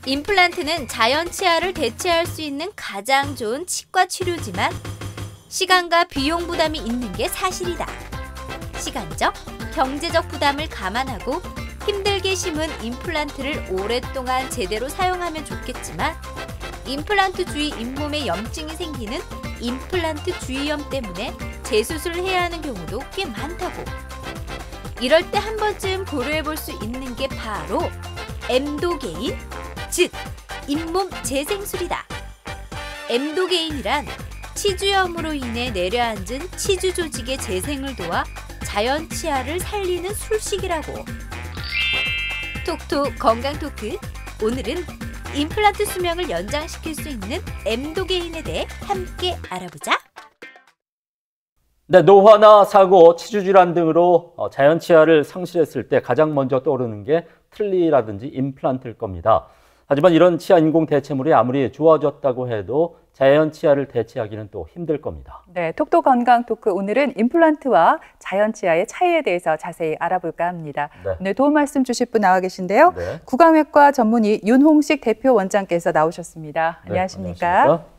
임플란트는 자연 치아를 대체할 수 있는 가장 좋은 치과 치료지만 시간과 비용 부담이 있는 게 사실이다. 시간적, 경제적 부담을 감안하고 힘들게 심은 임플란트를 오랫동안 제대로 사용하면 좋겠지만 임플란트 주위 잇몸에 염증이 생기는 임플란트 주위염 때문에 재수술을 해야 하는 경우도 꽤 많다고. 이럴 때 한 번쯤 고려해 볼 수 있는 게 바로 엠도게인, 즉 잇몸 재생술이다. 엠도게인이란 치주염으로 인해 내려앉은 치주 조직의 재생을 도와 자연 치아를 살리는 술식이라고. 톡톡 건강 토크, 오늘은 임플란트 수명을 연장시킬 수 있는 엠도게인에 대해 함께 알아보자. 네, 노화나 사고, 치주질환 등으로 자연 치아를 상실했을 때 가장 먼저 떠오르는 게 틀니라든지 임플란트일 겁니다. 하지만 이런 치아 인공 대체물이 아무리 좋아졌다고 해도 자연 치아를 대체하기는 또 힘들 겁니다. 네, 톡톡 건강 토크, 오늘은 임플란트와 자연 치아의 차이에 대해서 자세히 알아볼까 합니다. 네. 오늘 도움 말씀 주실 분 나와 계신데요. 네. 구강외과 전문의 윤홍식 대표 원장께서 나오셨습니다. 네, 안녕하십니까? 안녕하십니까?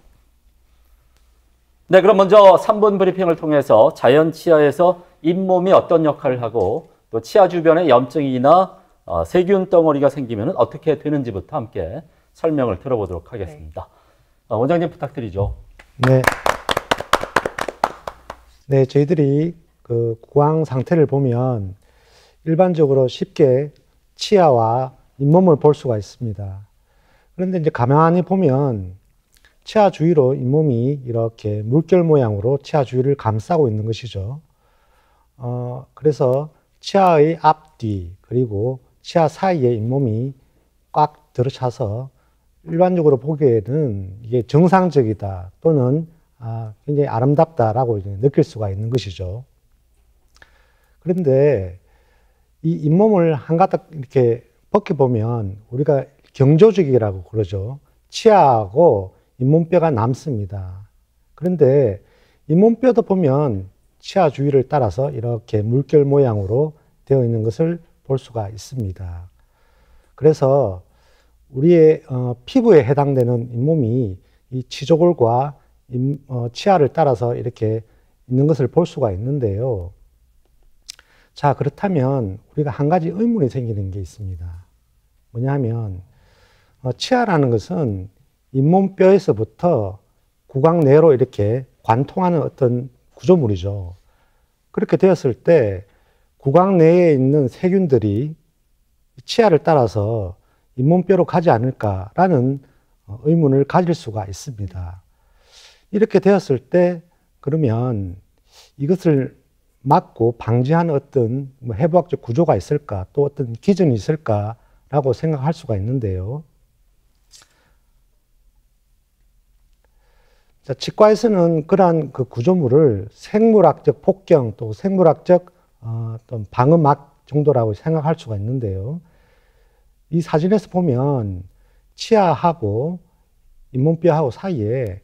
네, 그럼 먼저 3분 브리핑을 통해서 자연 치아에서 잇몸이 어떤 역할을 하고 또 치아 주변에 염증이나 세균 덩어리가 생기면 어떻게 되는지부터 함께 설명을 들어보도록 하겠습니다. 원장님 부탁드리죠. 네. 네, 저희들이 그 구강 상태를 보면 일반적으로 쉽게 치아와 잇몸을 볼 수가 있습니다. 그런데 이제 가만히 보면 치아 주위로 잇몸이 이렇게 물결 모양으로 치아 주위를 감싸고 있는 것이죠. 그래서 치아의 앞뒤 그리고 치아 사이에 잇몸이 꽉 들어차서 일반적으로 보기에는 이게 정상적이다 또는 굉장히 아름답다라고 느낄 수가 있는 것이죠. 그런데 이 잇몸을 한가닥 이렇게 벗겨보면 우리가 경조직이라고 그러죠. 치아하고 잇몸뼈가 남습니다. 그런데 잇몸뼈도 보면 치아 주위를 따라서 이렇게 물결 모양으로 되어 있는 것을 볼 수가 있습니다. 그래서 우리의 피부에 해당되는 잇몸이 이 치조골과 치아를 따라서 이렇게 있는 것을 볼 수가 있는데요. 자, 그렇다면 우리가 한 가지 의문이 생기는 게 있습니다. 뭐냐 하면 치아라는 것은 잇몸뼈에서부터 구강 내로 이렇게 관통하는 어떤 구조물이죠. 그렇게 되었을 때 구강 내에 있는 세균들이 치아를 따라서 잇몸뼈로 가지 않을까라는 의문을 가질 수가 있습니다. 이렇게 되었을 때 그러면 이것을 막고 방지하는 어떤 해부학적 구조가 있을까, 또 어떤 기전이 있을까라고 생각할 수가 있는데요. 자, 치과에서는 그러한 그 구조물을 생물학적 폭경 또 생물학적 어떤 방음막 정도라고 생각할 수가 있는데요. 이 사진에서 보면 치아하고 잇몸뼈하고 사이에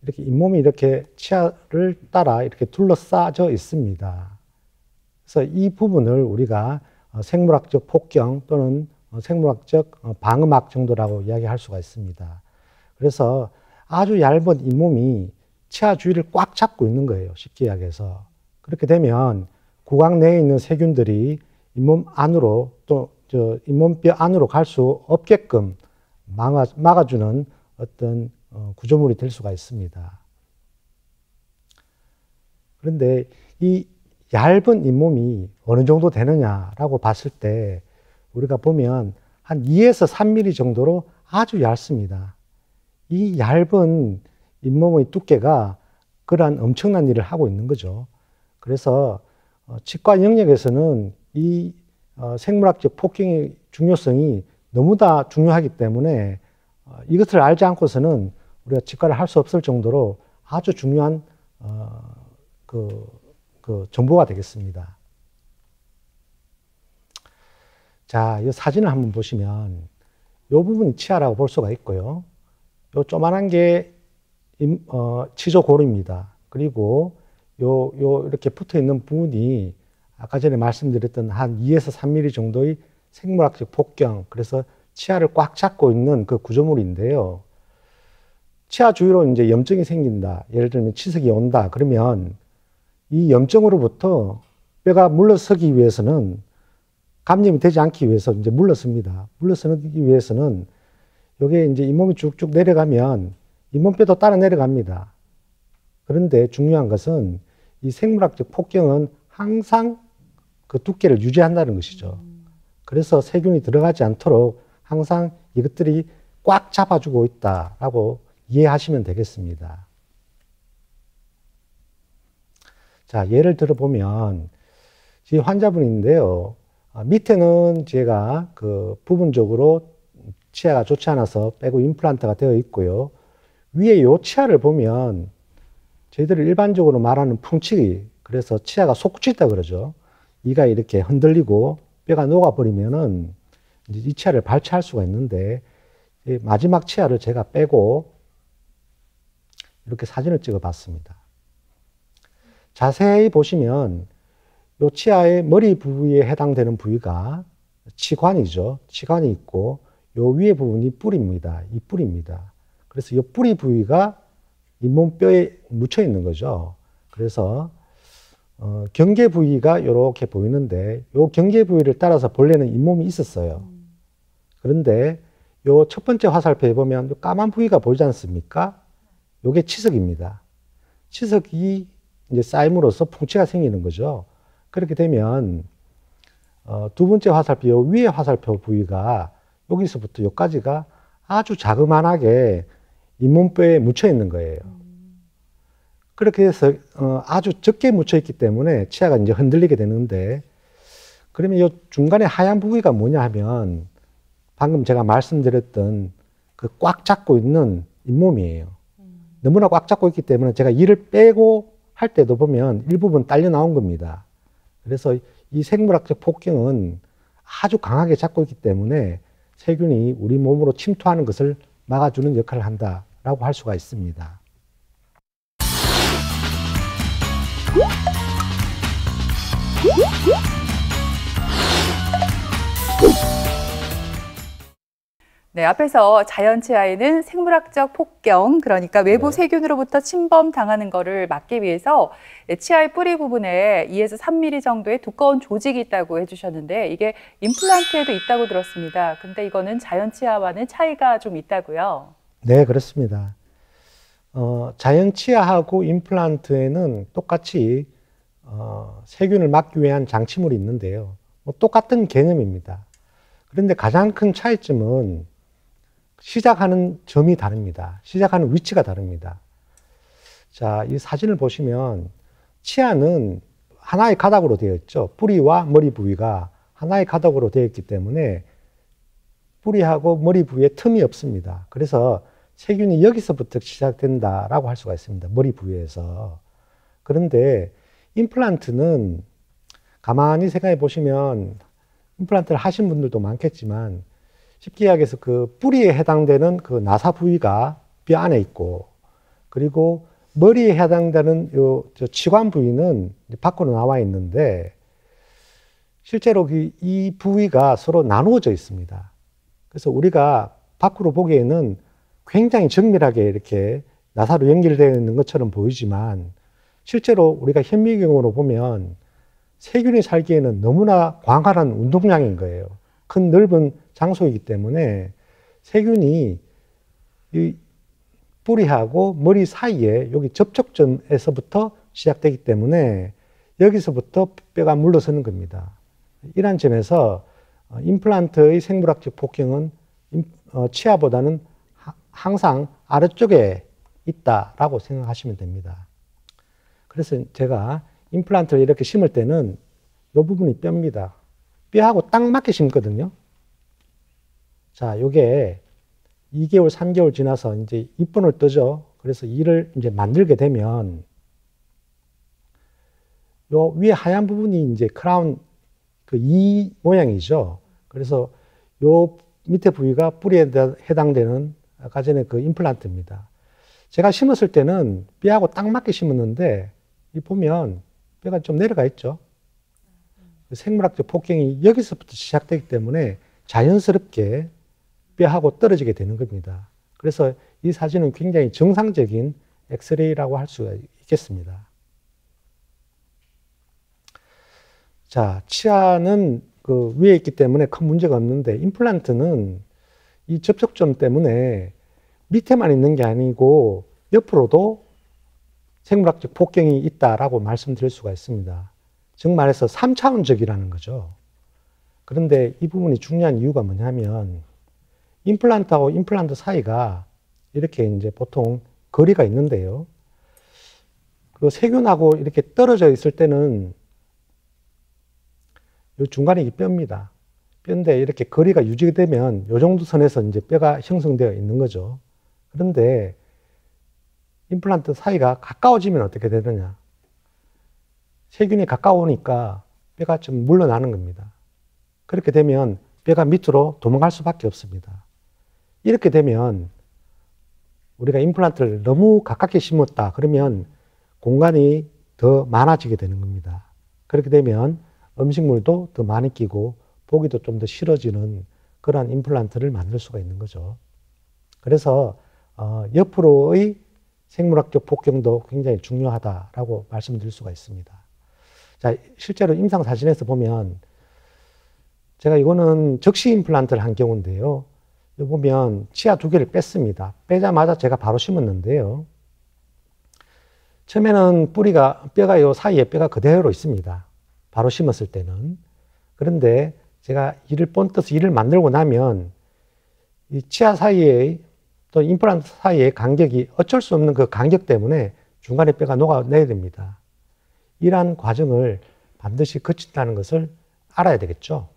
이렇게 잇몸이 이렇게 치아를 따라 이렇게 둘러싸져 있습니다. 그래서 이 부분을 우리가 생물학적 폭경 또는 생물학적 방음막 정도라고 이야기할 수가 있습니다. 그래서 아주 얇은 잇몸이 치아 주위를 꽉 잡고 있는 거예요. 쉽게 이야기해서. 그렇게 되면 구강 내에 있는 세균들이 잇몸 안으로 또 잇몸뼈 안으로 갈 수 없게끔 막아주는 어떤 구조물이 될 수가 있습니다. 그런데 이 얇은 잇몸이 어느 정도 되느냐라고 봤을 때 우리가 보면 한 2에서 3mm 정도로 아주 얇습니다. 이 얇은 잇몸의 두께가 그러한 엄청난 일을 하고 있는 거죠. 그래서 치과 영역에서는 이 생물학적 폭경의 중요성이 너무나 중요하기 때문에 이것을 알지 않고서는 우리가 치과를 할 수 없을 정도로 아주 중요한 그 정보가 되겠습니다. 자, 이 사진을 한번 보시면 이 부분이 치아라고 볼 수가 있고요. 요 조만한 게 치조골입니다. 그리고 요 이렇게 붙어 있는 부분이 아까 전에 말씀드렸던 한 2에서 3mm 정도의 생물학적 폭경, 그래서 치아를 꽉 잡고 있는 그 구조물인데요. 치아 주위로 이제 염증이 생긴다. 예를 들면 치석이 온다. 그러면 이 염증으로부터 뼈가 물러서기 위해서는 감염이 되지 않기 위해서 이제 물러섭니다. 물러서기 위해서는 요게 이제 잇몸이 쭉쭉 내려가면 잇몸뼈도 따라 내려갑니다. 그런데 중요한 것은 이 생물학적 폭경은 항상 그 두께를 유지한다는 것이죠. 그래서 세균이 들어가지 않도록 항상 이것들이 꽉 잡아주고 있다라고 이해하시면 되겠습니다. 자, 예를 들어보면 이 환자분인데요. 밑에는 제가 그 부분적으로 치아가 좋지 않아서 빼고 임플란트가 되어 있고요. 위에 요 치아를 보면 저희들이 일반적으로 말하는 풍치기, 그래서 치아가 솟구치다 그러죠. 이가 이렇게 흔들리고 뼈가 녹아버리면은 이제 이 치아를 발치할 수가 있는데, 마지막 치아를 제가 빼고 이렇게 사진을 찍어 봤습니다. 자세히 보시면 이 치아의 머리 부위에 해당되는 부위가 치관이죠. 치관이 있고 요 위에 부분이 뿌리입니다. 이 뿌리입니다. 그래서 이 뿌리 부위가 잇몸뼈에 묻혀 있는 거죠. 그래서 경계 부위가 이렇게 보이는데 요 경계 부위를 따라서 본래는 잇몸이 있었어요. 그런데 요 첫 번째 화살표에 보면 요 까만 부위가 보이지 않습니까? 요게 치석입니다. 치석이 이제 쌓임으로써 풍치가 생기는 거죠. 그렇게 되면 두 번째 화살표, 요 위에 화살표 부위가 여기서부터 여기까지가 아주 자그만하게 잇몸뼈에 묻혀 있는 거예요. 그렇게 해서 아주 적게 묻혀 있기 때문에 치아가 이제 흔들리게 되는데, 그러면 이 중간에 하얀 부위가 뭐냐 하면 방금 제가 말씀드렸던 그 꽉 잡고 있는 잇몸이에요. 너무나 꽉 잡고 있기 때문에 제가 이를 빼고 할 때도 보면 일부분 딸려 나온 겁니다. 그래서 이 생물학적 폭경은 아주 강하게 잡고 있기 때문에 세균이 우리 몸으로 침투하는 것을 막아주는 역할을 한다라고 할 수가 있습니다. 네, 앞에서 자연치아에는 생물학적 폭경, 그러니까 외부 세균으로부터 침범당하는 것을 막기 위해서 치아의 뿌리 부분에 2에서 3mm 정도의 두꺼운 조직이 있다고 해주셨는데, 이게 임플란트에도 있다고 들었습니다. 근데 이거는 자연치아와는 차이가 좀 있다고요? 네, 그렇습니다. 자연치아하고 임플란트에는 똑같이 세균을 막기 위한 장치물이 있는데요. 똑같은 개념입니다. 그런데 가장 큰 차이점은 시작하는 점이 다릅니다. 시작하는 위치가 다릅니다. 자, 이 사진을 보시면 치아는 하나의 가닥으로 되어 있죠. 뿌리와 머리 부위가 하나의 가닥으로 되어 있기 때문에 뿌리하고 머리 부위에 틈이 없습니다. 그래서 세균이 여기서부터 시작된다라고 할 수가 있습니다. 머리 부위에서. 그런데 임플란트는 가만히 생각해 보시면 임플란트를 하신 분들도 많겠지만 쉽게 이야기해서 그 뿌리에 해당되는 그 나사 부위가 뼈 안에 있고, 그리고 머리에 해당되는 저 치관 부위는 밖으로 나와 있는데, 실제로 이 부위가 서로 나누어져 있습니다. 그래서 우리가 밖으로 보기에는 굉장히 정밀하게 이렇게 나사로 연결되어 있는 것처럼 보이지만, 실제로 우리가 현미경으로 보면 세균이 살기에는 너무나 광활한 운동량인 거예요. 큰 넓은 장소이기 때문에 세균이 이 뿌리하고 머리 사이에 여기 접촉점에서부터 시작되기 때문에 여기서부터 뼈가 물러서는 겁니다. 이러한 점에서 임플란트의 생물학적 폭경은 치아보다는 항상 아래쪽에 있다라고 생각하시면 됩니다. 그래서 제가 임플란트를 이렇게 심을 때는 이 부분이 뼈입니다. 뼈하고 딱 맞게 심거든요. 자, 요게 2개월, 3개월 지나서 이제 입번을 뜨죠. 그래서 이를 이제 만들게 되면 요 위에 하얀 부분이 이제 크라운 그 이 모양이죠. 그래서 요 밑에 부위가 뿌리에 해당되는 아까 전에 그 임플란트입니다. 제가 심었을 때는 뼈하고 딱 맞게 심었는데 이 보면 뼈가 좀 내려가 있죠. 생물학적 폭경이 여기서부터 시작되기 때문에 자연스럽게 뼈하고 떨어지게 되는 겁니다. 그래서 이 사진은 굉장히 정상적인 엑스레이라고 할 수가 있겠습니다. 자, 치아는 그 위에 있기 때문에 큰 문제가 없는데 임플란트는 이 접촉점 때문에 밑에만 있는 게 아니고 옆으로도 생물학적 폭경이 있다라고 말씀드릴 수가 있습니다. 즉 말해서 3차원적이라는 거죠. 그런데 이 부분이 중요한 이유가 뭐냐면 임플란트하고 임플란트 사이가 이렇게 이제 보통 거리가 있는데요. 그 세균하고 이렇게 떨어져 있을 때는 이 중간에 이 뼈입니다. 뼈인데 이렇게 거리가 유지되면 이 정도 선에서 이제 뼈가 형성되어 있는 거죠. 그런데 임플란트 사이가 가까워지면 어떻게 되느냐. 세균이 가까우니까 뼈가 좀 물러나는 겁니다. 그렇게 되면 뼈가 밑으로 도망갈 수밖에 없습니다. 이렇게 되면 우리가 임플란트를 너무 가깝게 심었다 그러면 공간이 더 많아지게 되는 겁니다. 그렇게 되면 음식물도 더 많이 끼고 보기도 좀 더 싫어지는 그러한 임플란트를 만들 수가 있는 거죠. 그래서 옆으로의 생물학적 폭경도 굉장히 중요하다라고 말씀드릴 수가 있습니다. 자, 실제로 임상 사진에서 보면 제가 이거는 적시 임플란트를 한 경우인데요. 여기 보면 치아 2개를 뺐습니다. 빼자마자 제가 바로 심었는데요. 처음에는 뼈가 이 사이에 뼈가 그대로 있습니다. 바로 심었을 때는. 그런데 제가 이를 본떠서 이를 만들고 나면 이 치아 사이에 또 임플란트 사이의 간격이 어쩔 수 없는 그 간격 때문에 중간에 뼈가 녹아내야 됩니다. 이러한 과정을 반드시 거친다는 것을 알아야 되겠죠.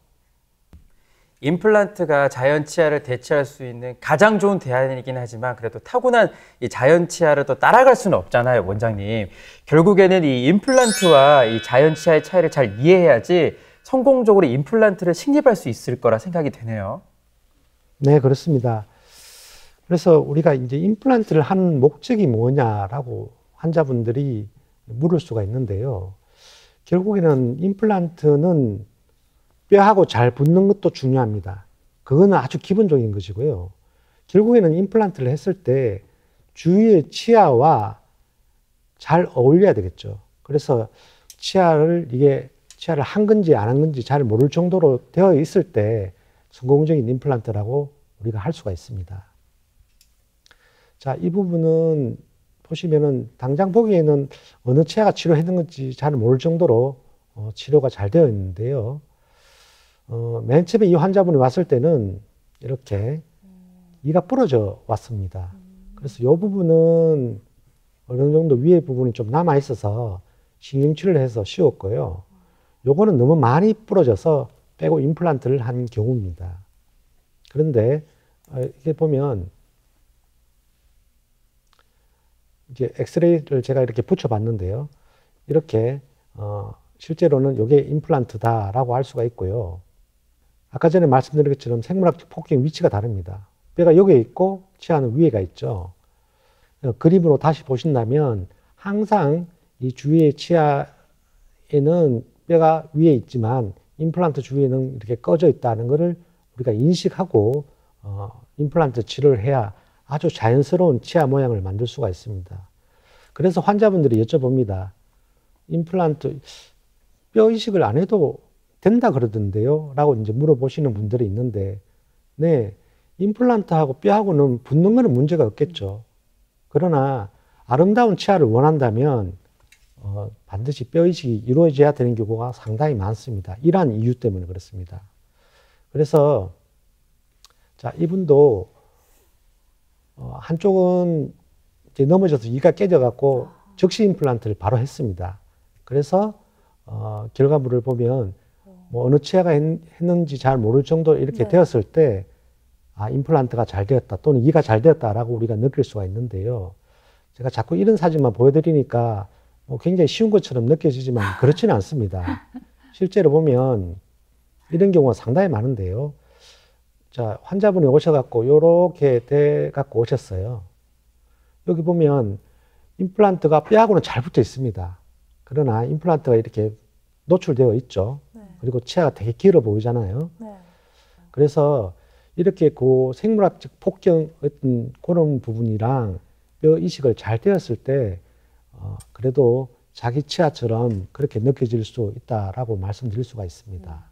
임플란트가 자연 치아를 대체할 수 있는 가장 좋은 대안이긴 하지만 그래도 타고난 이 자연 치아를 또 따라갈 수는 없잖아요, 원장님. 결국에는 이 임플란트와 이 자연 치아의 차이를 잘 이해해야지 성공적으로 임플란트를 식립할 수 있을 거라 생각이 되네요. 네, 그렇습니다. 그래서 우리가 이제 임플란트를 하는 목적이 뭐냐라고 환자분들이 물을 수가 있는데요. 결국에는 임플란트는 뼈하고 잘 붙는 것도 중요합니다. 그거는 아주 기본적인 것이고요. 결국에는 임플란트를 했을 때 주위의 치아와 잘 어울려야 되겠죠. 그래서 치아를 한 건지 안 한 건지 잘 모를 정도로 되어 있을 때 성공적인 임플란트라고 우리가 할 수가 있습니다. 자, 이 부분은 보시면은 당장 보기에는 어느 치아가 치료했는지 잘 모를 정도로 치료가 잘 되어 있는데요. 맨 처음에 이 환자분이 왔을 때는 이렇게 이가 부러져 왔습니다. 그래서 이 부분은 어느 정도 위에 부분이 좀 남아 있어서 신경치료를 해서 씌웠고요. 요거는 너무 많이 부러져서 빼고 임플란트를 한 경우입니다. 그런데 이게 보면 이제 엑스레이를 제가 이렇게 붙여봤는데요. 이렇게 실제로는 이게 임플란트다라고 할 수가 있고요. 아까 전에 말씀드린 것처럼 생물학적 폭경 위치가 다릅니다. 뼈가 여기에 있고 치아는 위에가 있죠. 그림으로 다시 보신다면 항상 이 주위의 치아에는 뼈가 위에 있지만 임플란트 주위에는 이렇게 꺼져 있다는 것을 우리가 인식하고 임플란트 치료를 해야 아주 자연스러운 치아 모양을 만들 수가 있습니다. 그래서 환자분들이 여쭤봅니다. 임플란트 뼈 이식을 안 해도 된다 그러던데요? 라고 이제 물어보시는 분들이 있는데, 네, 임플란트하고 뼈하고는 붙는 거는 문제가 없겠죠. 그러나 아름다운 치아를 원한다면 반드시 뼈 이식이 이루어져야 되는 경우가 상당히 많습니다. 이러한 이유 때문에 그렇습니다. 그래서 자, 이분도 한쪽은 이제 넘어져서 이가 깨져갖고 적시 임플란트를 바로 했습니다. 그래서 결과물을 보면 뭐 어느 치아가 했는지 잘 모를 정도 이렇게 되었을 때 임플란트가 잘 되었다 또는 이가 잘 되었다라고 우리가 느낄 수가 있는데요. 제가 자꾸 이런 사진만 보여드리니까 굉장히 쉬운 것처럼 느껴지지만 그렇지는 않습니다. 실제로 보면 이런 경우가 상당히 많은데요. 자, 환자분이 오셔갖고 요렇게 돼갖고 오셨어요. 여기 보면 임플란트가 뼈하고는 잘 붙어 있습니다. 그러나 임플란트가 이렇게 노출되어 있죠. 그리고 치아가 되게 길어 보이잖아요. 그래서 이렇게 그 생물학적 폭경 어떤 그런 부분이랑 뼈 이식을 잘 되었을 때 그래도 자기 치아처럼 그렇게 느껴질 수 있다라고 말씀드릴 수가 있습니다.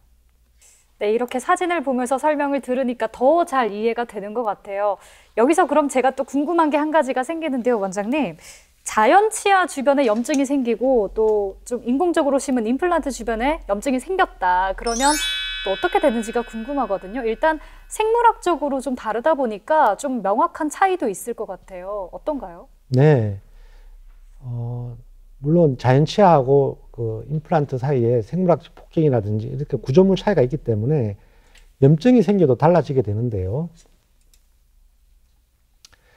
네, 이렇게 사진을 보면서 설명을 들으니까 더 잘 이해가 되는 것 같아요. 여기서 그럼 제가 또 궁금한 게 한 가지가 생기는데요, 원장님. 자연 치아 주변에 염증이 생기고 또 좀 인공적으로 심은 임플란트 주변에 염증이 생겼다. 그러면 또 어떻게 되는지가 궁금하거든요. 일단 생물학적으로 좀 다르다 보니까 좀 명확한 차이도 있을 것 같아요. 어떤가요? 네. 물론 자연 치아하고 그 임플란트 사이에 생물학적 폭경이라든지 이렇게 구조물 차이가 있기 때문에 염증이 생겨도 달라지게 되는데요.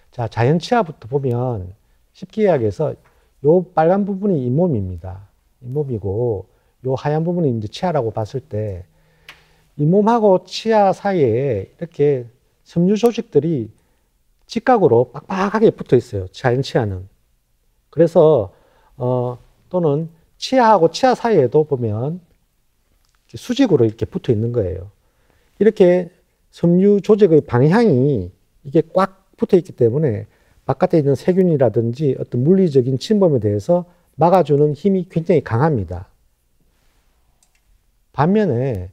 자, 자연 치아부터 보면 쉽게 이야기해서 요 빨간 부분이 잇몸입니다. 잇몸이고 요 하얀 부분이 이제 치아라고 봤을 때 잇몸하고 치아 사이에 이렇게 섬유 조직들이 직각으로 빡빡하게 붙어 있어요. 자연 치아는. 그래서 또는 치아하고 치아 사이에도 보면 수직으로 이렇게 붙어 있는 거예요. 이렇게 섬유 조직의 방향이 이게 꽉 붙어 있기 때문에 바깥에 있는 세균이라든지 어떤 물리적인 침범에 대해서 막아주는 힘이 굉장히 강합니다. 반면에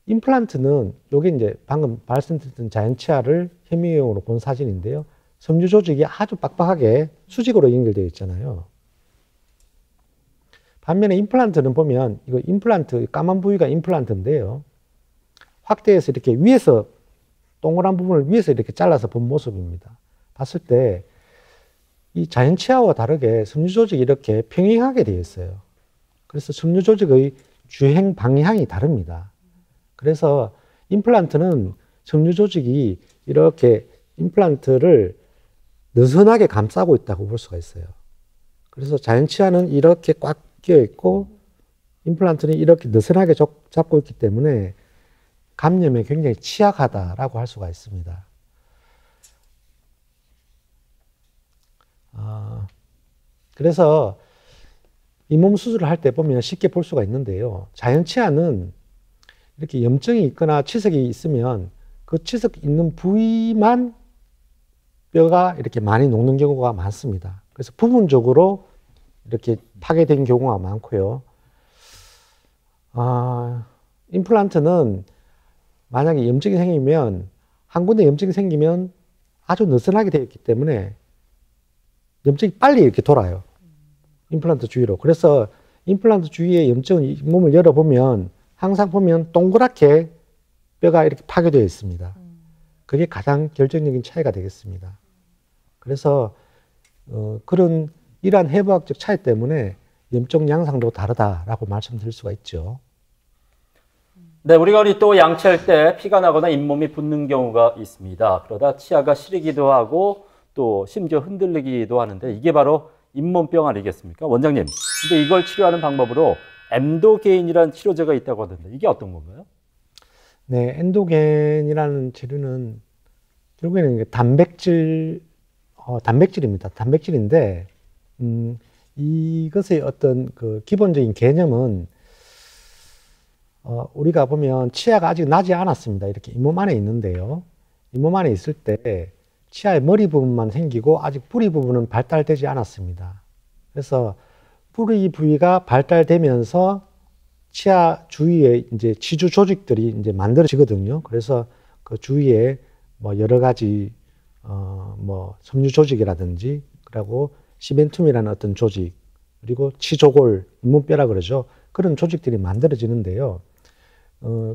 임플란트는 요게 이제 방금 말씀드렸던 자연 치아를 현미경으로 본 사진인데요. 섬유 조직이 아주 빡빡하게 수직으로 연결되어 있잖아요. 반면에 임플란트는 보면 이거 임플란트 까만 부위가 임플란트인데요. 확대해서 이렇게 위에서 동그란 부분을 위에서 이렇게 잘라서 본 모습입니다. 봤을 때 이 자연 치아와 다르게 섬유 조직이 이렇게 평행하게 되어 있어요. 그래서 섬유 조직의 주행 방향이 다릅니다. 그래서 임플란트는 섬유 조직이 이렇게 임플란트를 느슨하게 감싸고 있다고 볼 수가 있어요. 그래서 자연 치아는 이렇게 꽉 끼어 있고 임플란트는 이렇게 느슨하게 잡고 있기 때문에 감염에 굉장히 취약하다라고 할 수가 있습니다. 그래서 잇몸 수술을 할 때 보면 쉽게 볼 수가 있는데요. 자연 치아는 이렇게 염증이 있거나 치석이 있으면 그 치석 있는 부위만 뼈가 이렇게 많이 녹는 경우가 많습니다. 그래서 부분적으로 이렇게 파괴된 경우가 많고요. 임플란트는 만약에 염증이 생기면 한 군데 염증이 생기면 아주 느슨하게 되어 있기 때문에 염증이 빨리 이렇게 돌아요. 임플란트 주위로. 그래서 임플란트 주위에 염증 몸을 열어보면 항상 보면 동그랗게 뼈가 이렇게 파괴되어 있습니다. 그게 가장 결정적인 차이가 되겠습니다. 그래서 그런 이러한 해부학적 차이 때문에 염증 양상도 다르다라고 말씀드릴 수가 있죠. 네, 우리가 또 양치할 때 피가 나거나 잇몸이 붓는 경우가 있습니다. 그러다 치아가 시리기도 하고 또 심지어 흔들리기도 하는데 이게 바로 잇몸병 아니겠습니까? 원장님, 근데 이걸 치료하는 방법으로 엔도게인이라는 치료제가 있다고 하던데 이게 어떤 건가요? 네, 엔도게인이라는 치료는 결국에는 단백질입니다. 단백질인데 이것의 어떤 그 기본적인 개념은 우리가 보면 치아가 아직 나지 않았습니다. 이렇게 잇몸 안에 있는데요. 잇몸 안에 있을 때 치아의 머리 부분만 생기고 아직 뿌리 부분은 발달되지 않았습니다. 그래서 뿌리 부위가 발달되면서 치아 주위에 이제 치주 조직들이 이제 만들어지거든요. 그래서 그 주위에 뭐 여러 가지 뭐 섬유 조직이라든지 그리고 시멘툼이라는 어떤 조직 그리고 치조골, 잇몸뼈라 그러죠. 그런 조직들이 만들어지는데요.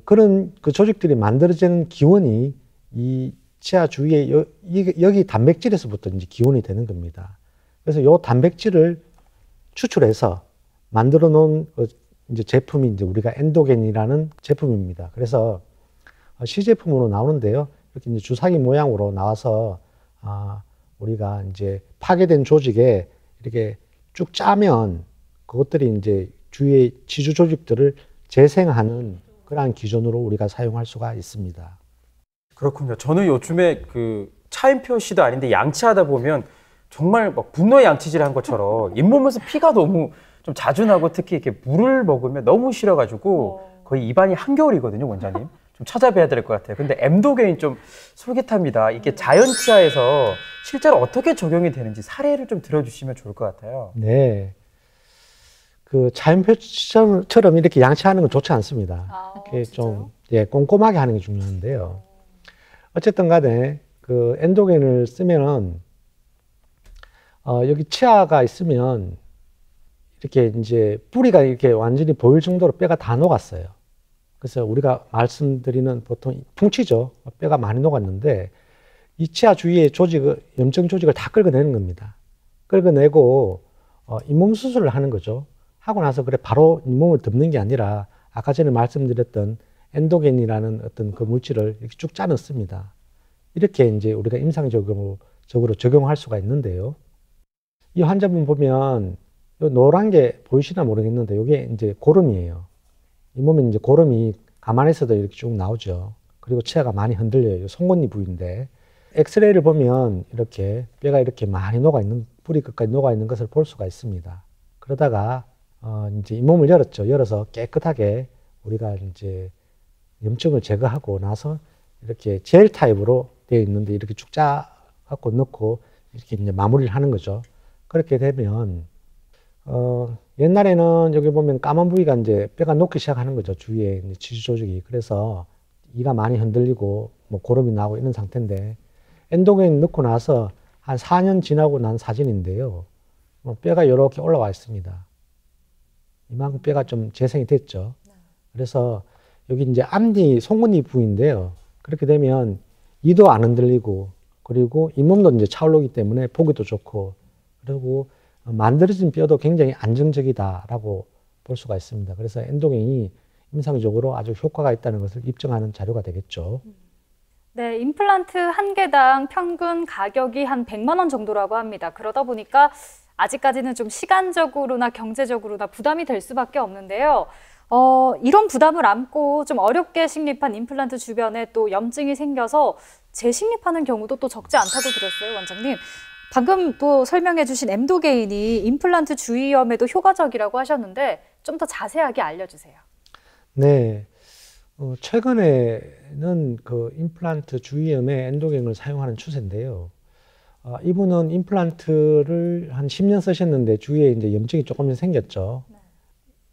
그런 그 조직들이 만들어지는 기원이 이 치아 주위에 여기 단백질에서부터 이제 기원이 되는 겁니다. 그래서 요 단백질을 추출해서 만들어 놓은 이제 제품이 이제 우리가 엔도겐이라는 제품입니다. 그래서 시제품으로 나오는데요. 이렇게 이제 주사기 모양으로 나와서 우리가 이제 파괴된 조직에 이렇게 쭉 짜면 그것들이 이제 주위의 치주 조직들을 재생하는 그러한 기준으로 우리가 사용할 수가 있습니다. 그렇군요. 저는 요즘에 그 차인표 씨도 아닌데 양치하다 보면 정말 막 분노의 양치질을 한 것처럼 잇몸에서 피가 너무 좀 자주 나고 특히 이렇게 물을 먹으면 너무 싫어가지고 거의 입안이 한겨울이거든요, 원장님. 좀 찾아봐야 될 것 같아요. 근데 엠도게인 좀 솔깃합니다. 이게 자연치아에서 실제로 어떻게 적용이 되는지 사례를 좀 들어주시면 좋을 것 같아요. 네. 그 자연표처럼 이렇게 양치하는 건 좋지 않습니다. 이렇게 좀 꼼꼼하게 하는 게 중요한데요. 어쨌든 간에 그 엔도겐을 쓰면은 여기 치아가 있으면 이렇게 이제 뿌리가 이렇게 완전히 보일 정도로 뼈가 다 녹았어요. 그래서 우리가 말씀드리는 보통 풍치죠. 뼈가 많이 녹았는데 이 치아 주위의 염증 조직을 다 긁어내는 겁니다. 긁어내고 잇몸 수술을 하는 거죠. 하고 나서 그래 바로 잇몸을 덮는 게 아니라 아까 전에 말씀드렸던 엔도겐이라는 어떤 그 물질을 이렇게 쭉 짜 넣습니다. 이렇게 이제 우리가 임상적으로 적용할 수가 있는데요. 이 환자분 보면 요 노란 게 보이시나 모르겠는데 이게 이제 고름이에요. 잇몸에 이제 고름이 가만히 있어도 이렇게 쭉 나오죠. 그리고 치아가 많이 흔들려요. 이 송곳니 부위인데 엑스레이를 보면 이렇게 뼈가 이렇게 많이 녹아있는, 뿌리 끝까지 녹아있는 것을 볼 수가 있습니다. 그러다가 이제 잇몸을 열었죠. 열어서 깨끗하게 우리가 이제 염증을 제거하고 나서 이렇게 젤 타입으로 되어 있는데 이렇게 쭉 짜갖고 넣고 이렇게 이제 마무리를 하는 거죠. 그렇게 되면 옛날에는 여기 보면 까만 부위가 이제 뼈가 녹기 시작하는 거죠. 주위에 이제 치주 조직이. 그래서 이가 많이 흔들리고 뭐 고름이 나고 이런 상태인데 엔도겐 넣고 나서 한 4년 지나고 난 사진인데요. 뼈가 이렇게 올라와 있습니다. 이만큼 뼈가 좀 재생이 됐죠. 그래서 여기 이제 앞니, 송곳니 부위인데요. 그렇게 되면 이도 안 흔들리고 그리고 잇몸도 이제 차오르기 때문에 보기도 좋고 그리고 만들어진 뼈도 굉장히 안정적이다라고 볼 수가 있습니다. 그래서 엔도겐이 임상적으로 아주 효과가 있다는 것을 입증하는 자료가 되겠죠. 네, 임플란트 한 개당 평균 가격이 한 100만 원 정도라고 합니다. 그러다 보니까 아직까지는 좀 시간적으로나 경제적으로나 부담이 될 수밖에 없는데요. 이런 부담을 안고 좀 어렵게 식립한 임플란트 주변에 또 염증이 생겨서 재식립하는 경우도 또 적지 않다고 들었어요, 원장님. 방금 또 설명해 주신 엠도게인이 임플란트 주위염에도 효과적이라고 하셨는데 좀 더 자세하게 알려주세요. 네. 최근에는 그 임플란트 주위염에 엔도겐을 사용하는 추세인데요. 이분은 임플란트를 한 10년 쓰셨는데 주위에 이제 염증이 조금씩 생겼죠.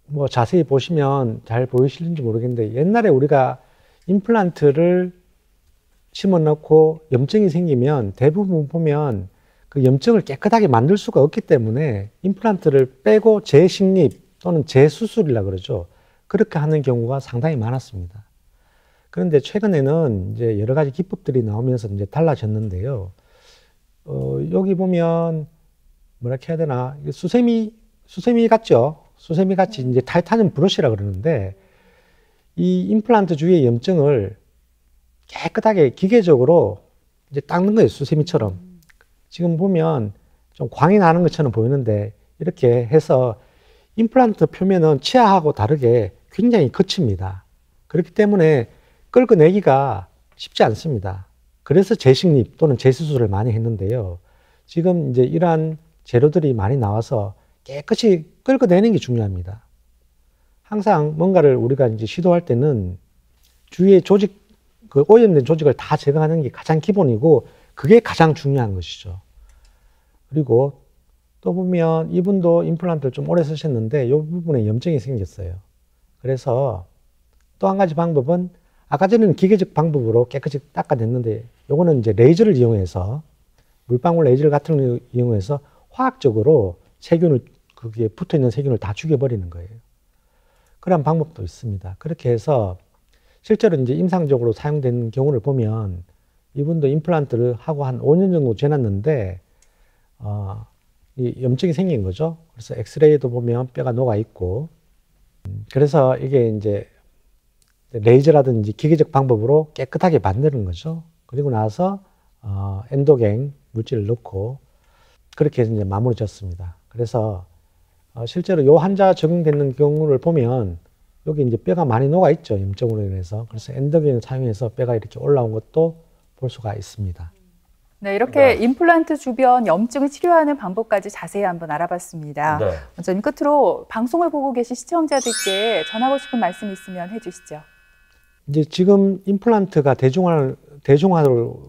뭐 자세히 보시면 잘 보이실지 모르겠는데 옛날에 우리가 임플란트를 심어 넣고 염증이 생기면 대부분 보면 그 염증을 깨끗하게 만들 수가 없기 때문에 임플란트를 빼고 재식립 또는 재수술이라고 그러죠. 그렇게 하는 경우가 상당히 많았습니다. 그런데 최근에는 이제 여러 가지 기법들이 나오면서 이제 달라졌는데요. 여기 보면 뭐라 해야 되나 수세미 같죠. 수세미 같이 이제 타이타늄 브러쉬라 그러는데 이 임플란트 주위의 염증을 깨끗하게 기계적으로 이제 닦는 거예요. 수세미처럼. 지금 보면 좀 광이 나는 것처럼 보이는데 이렇게 해서 임플란트 표면은 치아하고 다르게 굉장히 거칩니다. 그렇기 때문에 긁어내기가 쉽지 않습니다. 그래서 재식립 또는 재수술을 많이 했는데요. 지금 이제 이러한 재료들이 많이 나와서 깨끗이 긁어내는 게 중요합니다. 항상 뭔가를 우리가 이제 시도할 때는 주위의 조직, 그 오염된 조직을 다 제거하는 게 가장 기본이고 그게 가장 중요한 것이죠. 그리고 또 보면 이분도 임플란트를 좀 오래 쓰셨는데 이 부분에 염증이 생겼어요. 그래서 또 한 가지 방법은 아까 전에는 기계적 방법으로 깨끗이 닦아냈는데 요거는 이제 레이저를 이용해서 물방울 레이저 같은 걸 이용해서 화학적으로 세균을 거기에 붙어있는 세균을 다 죽여버리는 거예요. 그런 방법도 있습니다. 그렇게 해서 실제로 이제 임상적으로 사용된 경우를 보면 이분도 임플란트를 하고 한 5년 정도 지났는데 이 염증이 생긴 거죠. 그래서 엑스레이도 보면 뼈가 녹아 있고 그래서 이게 이제 레이저라든지 기계적 방법으로 깨끗하게 만드는 거죠. 그리고 나서 엔도겐 물질을 넣고 그렇게 해서 이제 마무리 졌습니다. 그래서 실제로 이 환자 적용되는 경우를 보면 여기 이제 뼈가 많이 녹아 있죠. 염증으로 인해서. 그래서 엔도겐을 사용해서 뼈가 이렇게 올라온 것도 볼 수가 있습니다. 네, 이렇게 임플란트 주변 염증을 치료하는 방법까지 자세히 한번 알아봤습니다. 네. 원장님 끝으로 방송을 보고 계신 시청자들께 전하고 싶은 말씀이 있으면 해주시죠. 이제 지금 임플란트가 대중화로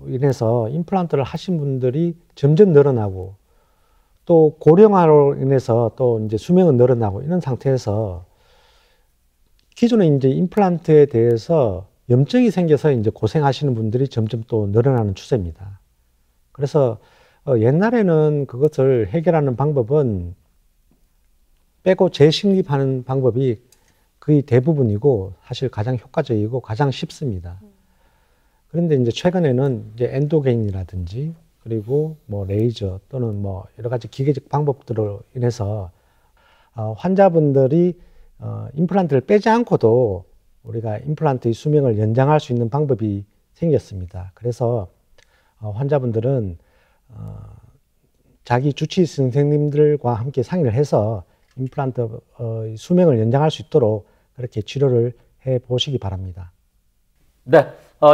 인해서 임플란트를 하신 분들이 점점 늘어나고 또 고령화로 인해서 또 이제 수명은 늘어나고 이런 상태에서 기존에 이제 임플란트에 대해서 염증이 생겨서 이제 고생하시는 분들이 점점 또 늘어나는 추세입니다. 그래서 옛날에는 그것을 해결하는 방법은 빼고 재식립하는 방법이 거의 대부분이고 사실 가장 효과적이고 가장 쉽습니다. 그런데 이제 최근에는 이제 엔도게인이라든지 그리고 뭐 레이저 또는 뭐 여러 가지 기계적 방법들로 인해서 환자분들이 임플란트를 빼지 않고도 우리가 임플란트의 수명을 연장할 수 있는 방법이 생겼습니다. 그래서 환자분들은 자기 주치의 선생님들과 함께 상의를 해서 임플란트 수명을 연장할 수 있도록 그렇게 치료를 해 보시기 바랍니다. 네,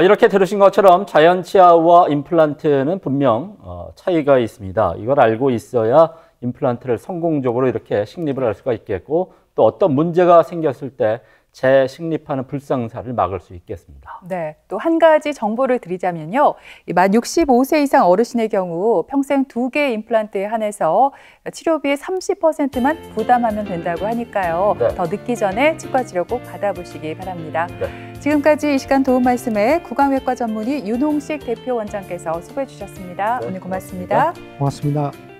이렇게 들으신 것처럼 자연치아와 임플란트는 분명 차이가 있습니다. 이걸 알고 있어야 임플란트를 성공적으로 이렇게 식립을 할 수가 있겠고 또 어떤 문제가 생겼을 때 재식립하는 불상사를 막을 수 있겠습니다. 네, 또 한 가지 정보를 드리자면요. 만 65세 이상 어르신의 경우 평생 2개의 임플란트에 한해서 치료비의 30%만 부담하면 된다고 하니까요. 네. 더 늦기 전에 치과 치료 꼭 받아보시기 바랍니다. 네. 지금까지 이 시간 도움 말씀에 구강외과 전문의 윤홍식 대표 원장께서 수고해 주셨습니다. 네, 오늘 고맙습니다. 고맙습니다.